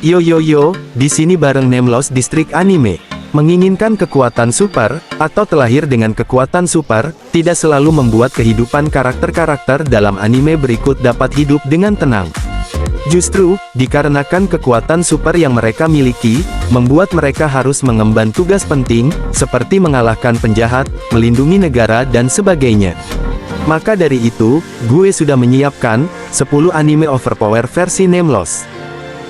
Yo yo yo, di sini bareng Nemeloss Distrik Anime. Menginginkan kekuatan super, atau terlahir dengan kekuatan super, tidak selalu membuat kehidupan karakter-karakter dalam anime berikut dapat hidup dengan tenang. Justru, dikarenakan kekuatan super yang mereka miliki, membuat mereka harus mengemban tugas penting, seperti mengalahkan penjahat, melindungi negara dan sebagainya. Maka dari itu, gue sudah menyiapkan 10 anime overpower versi Nemeloss.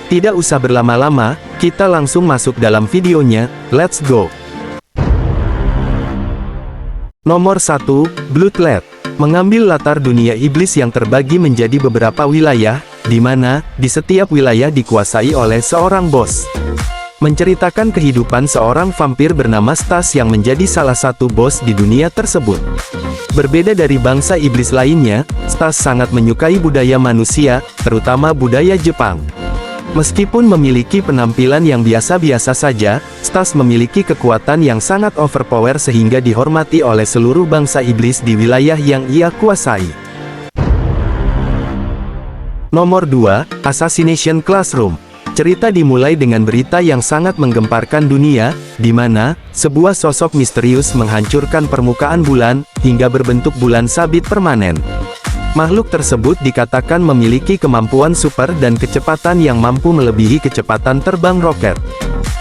Tidak usah berlama-lama, kita langsung masuk dalam videonya, let's go! Nomor 1, Bloodlet. Mengambil latar dunia iblis yang terbagi menjadi beberapa wilayah, di mana, di setiap wilayah dikuasai oleh seorang bos. Menceritakan kehidupan seorang vampir bernama Stas yang menjadi salah satu bos di dunia tersebut. Berbeda dari bangsa iblis lainnya, Stas sangat menyukai budaya manusia, terutama budaya Jepang. Meskipun memiliki penampilan yang biasa-biasa saja, Stas memiliki kekuatan yang sangat overpower sehingga dihormati oleh seluruh bangsa iblis di wilayah yang ia kuasai. Nomor 2, Assassination Classroom. Cerita dimulai dengan berita yang sangat menggemparkan dunia, di mana sebuah sosok misterius menghancurkan permukaan bulan, hingga berbentuk bulan sabit permanen. Makhluk tersebut dikatakan memiliki kemampuan super dan kecepatan yang mampu melebihi kecepatan terbang roket.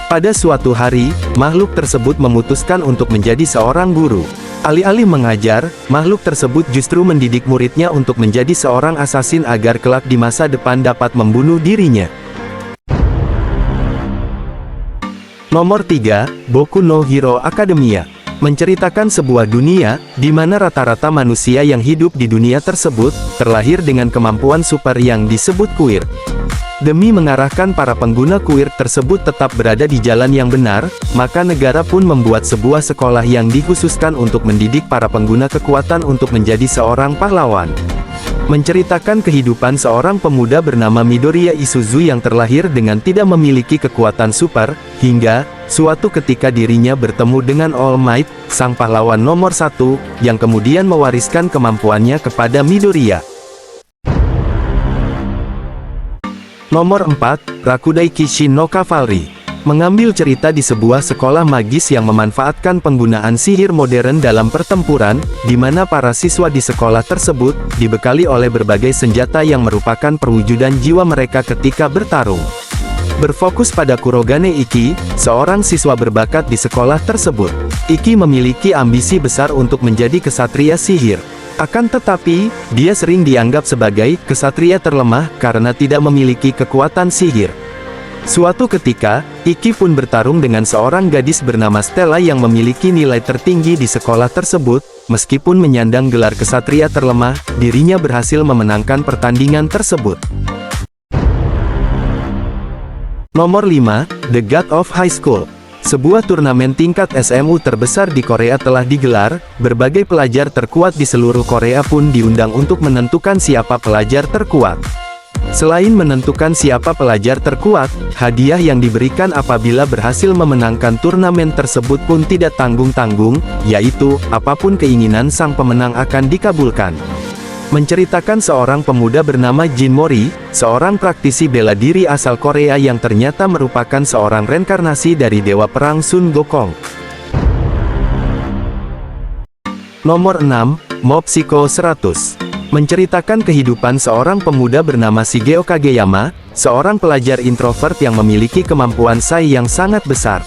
Pada suatu hari, makhluk tersebut memutuskan untuk menjadi seorang guru. Alih-alih mengajar, makhluk tersebut justru mendidik muridnya untuk menjadi seorang assassin agar kelak di masa depan dapat membunuh dirinya. Nomor 3, Boku no Hero Academia. Menceritakan sebuah dunia, di mana rata-rata manusia yang hidup di dunia tersebut, terlahir dengan kemampuan super yang disebut kuir. Demi mengarahkan para pengguna kuir tersebut tetap berada di jalan yang benar, maka negara pun membuat sebuah sekolah yang dikhususkan untuk mendidik para pengguna kekuatan untuk menjadi seorang pahlawan. Menceritakan kehidupan seorang pemuda bernama Midoriya Isuzu yang terlahir dengan tidak memiliki kekuatan super, hingga suatu ketika dirinya bertemu dengan All Might, sang pahlawan nomor 1, yang kemudian mewariskan kemampuannya kepada Midoriya. Nomor 4, Rakudai Kishin no Cavalry. Mengambil cerita di sebuah sekolah magis yang memanfaatkan penggunaan sihir modern dalam pertempuran, di mana para siswa di sekolah tersebut dibekali oleh berbagai senjata yang merupakan perwujudan jiwa mereka ketika bertarung. Berfokus pada Kurogane Iki, seorang siswa berbakat di sekolah tersebut. Iki memiliki ambisi besar untuk menjadi kesatria sihir. Akan tetapi, dia sering dianggap sebagai kesatria terlemah karena tidak memiliki kekuatan sihir. Suatu ketika, Iki pun bertarung dengan seorang gadis bernama Stella yang memiliki nilai tertinggi di sekolah tersebut. Meskipun menyandang gelar kesatria terlemah, dirinya berhasil memenangkan pertandingan tersebut. Nomor 5, The God of High School. Sebuah turnamen tingkat SMU terbesar di Korea telah digelar, berbagai pelajar terkuat di seluruh Korea pun diundang untuk menentukan siapa pelajar terkuat. Selain menentukan siapa pelajar terkuat, hadiah yang diberikan apabila berhasil memenangkan turnamen tersebut pun tidak tanggung-tanggung, yaitu, apapun keinginan sang pemenang akan dikabulkan. Menceritakan seorang pemuda bernama Jin Mori, seorang praktisi bela diri asal Korea yang ternyata merupakan seorang reinkarnasi dari dewa perang Sun Gokong. Nomor 6, Mob Psycho 100. Menceritakan kehidupan seorang pemuda bernama Shigeo Kageyama, seorang pelajar introvert yang memiliki kemampuan sai yang sangat besar.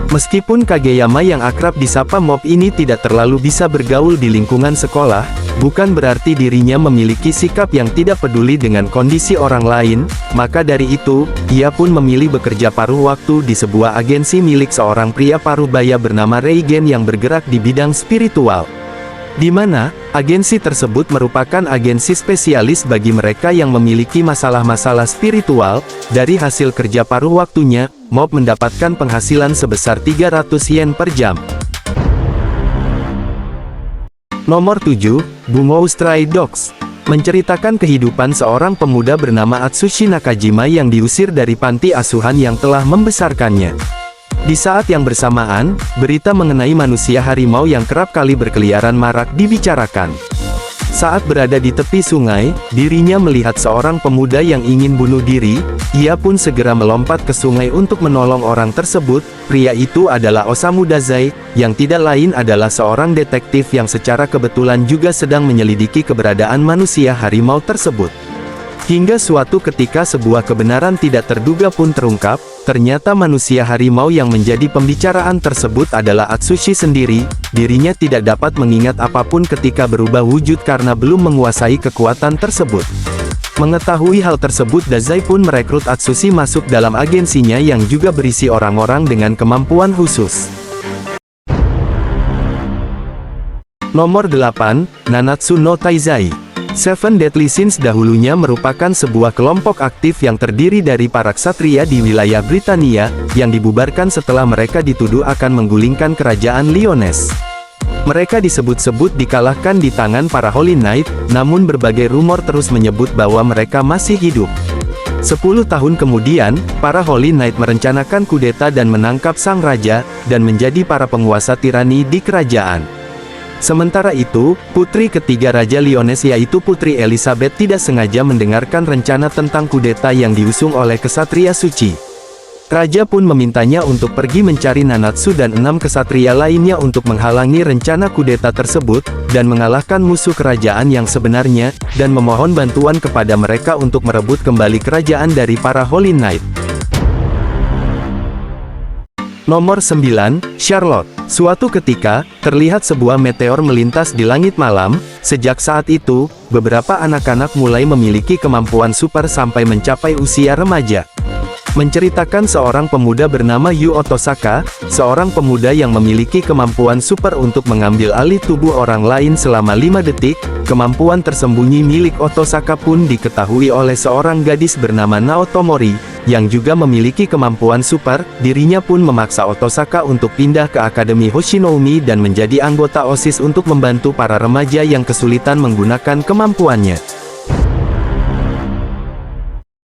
Meskipun Kageyama yang akrab disapa Mob ini tidak terlalu bisa bergaul di lingkungan sekolah, bukan berarti dirinya memiliki sikap yang tidak peduli dengan kondisi orang lain, maka dari itu, ia pun memilih bekerja paruh waktu di sebuah agensi milik seorang pria parubaya bernama Reigen yang bergerak di bidang spiritual. Di mana, agensi tersebut merupakan agensi spesialis bagi mereka yang memiliki masalah-masalah spiritual. Dari hasil kerja paruh waktunya, Mob mendapatkan penghasilan sebesar 300 yen per jam. Nomor 7, Bungo Stray Dogs. Menceritakan kehidupan seorang pemuda bernama Atsushi Nakajima yang diusir dari panti asuhan yang telah membesarkannya. Di saat yang bersamaan, berita mengenai manusia harimau yang kerap kali berkeliaran marak dibicarakan. Saat berada di tepi sungai, dirinya melihat seorang pemuda yang ingin bunuh diri. Ia pun segera melompat ke sungai untuk menolong orang tersebut. Pria itu adalah Osamu Dazai, yang tidak lain adalah seorang detektif yang secara kebetulan juga sedang menyelidiki keberadaan manusia harimau tersebut. Hingga suatu ketika sebuah kebenaran tidak terduga pun terungkap, ternyata manusia harimau yang menjadi pembicaraan tersebut adalah Atsushi sendiri. Dirinya tidak dapat mengingat apapun ketika berubah wujud karena belum menguasai kekuatan tersebut. Mengetahui hal tersebut, Dazai pun merekrut Atsushi masuk dalam agensinya yang juga berisi orang-orang dengan kemampuan khusus. Nomor 8, Nanatsu no Taizai. Seven Deadly Sins dahulunya merupakan sebuah kelompok aktif yang terdiri dari para ksatria di wilayah Britania, yang dibubarkan setelah mereka dituduh akan menggulingkan kerajaan Lyonesse. Mereka disebut-sebut dikalahkan di tangan para Holy Knight, namun berbagai rumor terus menyebut bahwa mereka masih hidup. 10 tahun kemudian, para Holy Knight merencanakan kudeta dan menangkap sang raja, dan menjadi para penguasa tirani di kerajaan. Sementara itu, putri ketiga Raja Lyonesse yaitu Putri Elizabeth tidak sengaja mendengarkan rencana tentang kudeta yang diusung oleh kesatria suci. Raja pun memintanya untuk pergi mencari Nanatsu dan 6 kesatria lainnya untuk menghalangi rencana kudeta tersebut, dan mengalahkan musuh kerajaan yang sebenarnya, dan memohon bantuan kepada mereka untuk merebut kembali kerajaan dari para Holy Knight. Nomor 9, Charlotte. Suatu ketika, terlihat sebuah meteor melintas di langit malam. Sejak saat itu, beberapa anak-anak mulai memiliki kemampuan super sampai mencapai usia remaja. Menceritakan seorang pemuda bernama Yu Otosaka, seorang pemuda yang memiliki kemampuan super untuk mengambil alih tubuh orang lain selama 5 detik. Kemampuan tersembunyi milik Otosaka pun diketahui oleh seorang gadis bernama Naoto Mori, yang juga memiliki kemampuan super. Dirinya pun memaksa Otosaka untuk pindah ke Akademi Hoshinoumi dan menjadi anggota OSIS untuk membantu para remaja yang kesulitan menggunakan kemampuannya.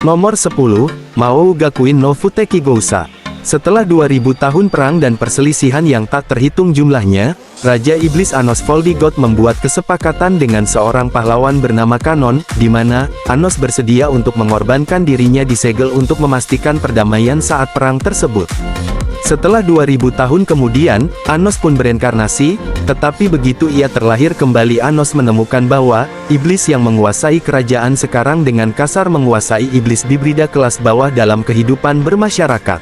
Nomor 10, Mao Gakuin no Futeki Gousa. Setelah 2000 tahun perang dan perselisihan yang tak terhitung jumlahnya, Raja Iblis Anos Voldigoth membuat kesepakatan dengan seorang pahlawan bernama Kanon, di mana Anos bersedia untuk mengorbankan dirinya disegel untuk memastikan perdamaian saat perang tersebut. Setelah 2000 tahun kemudian, Anos pun bereinkarnasi, tetapi begitu ia terlahir kembali Anos menemukan bahwa, iblis yang menguasai kerajaan sekarang dengan kasar menguasai iblis bibrida kelas bawah dalam kehidupan bermasyarakat.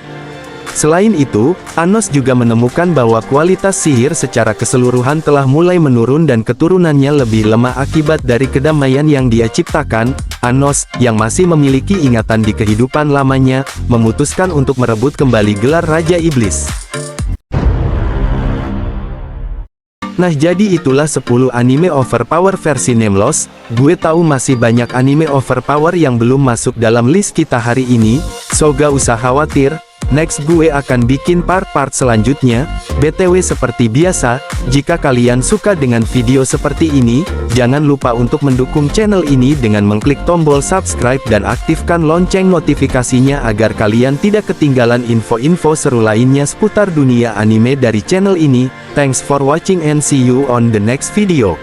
Selain itu, Anos juga menemukan bahwa kualitas sihir secara keseluruhan telah mulai menurun dan keturunannya lebih lemah akibat dari kedamaian yang dia ciptakan. Anos, yang masih memiliki ingatan di kehidupan lamanya, memutuskan untuk merebut kembali gelar Raja Iblis. Nah, jadi itulah 10 anime overpower versi Nemeloss. Gue tahu masih banyak anime overpower yang belum masuk dalam list kita hari ini, so gak usah khawatir. Next gue akan bikin part-part selanjutnya. BTW seperti biasa, jika kalian suka dengan video seperti ini, jangan lupa untuk mendukung channel ini dengan mengklik tombol subscribe dan aktifkan lonceng notifikasinya agar kalian tidak ketinggalan info-info seru lainnya seputar dunia anime dari channel ini. Thanks for watching and see you on the next video.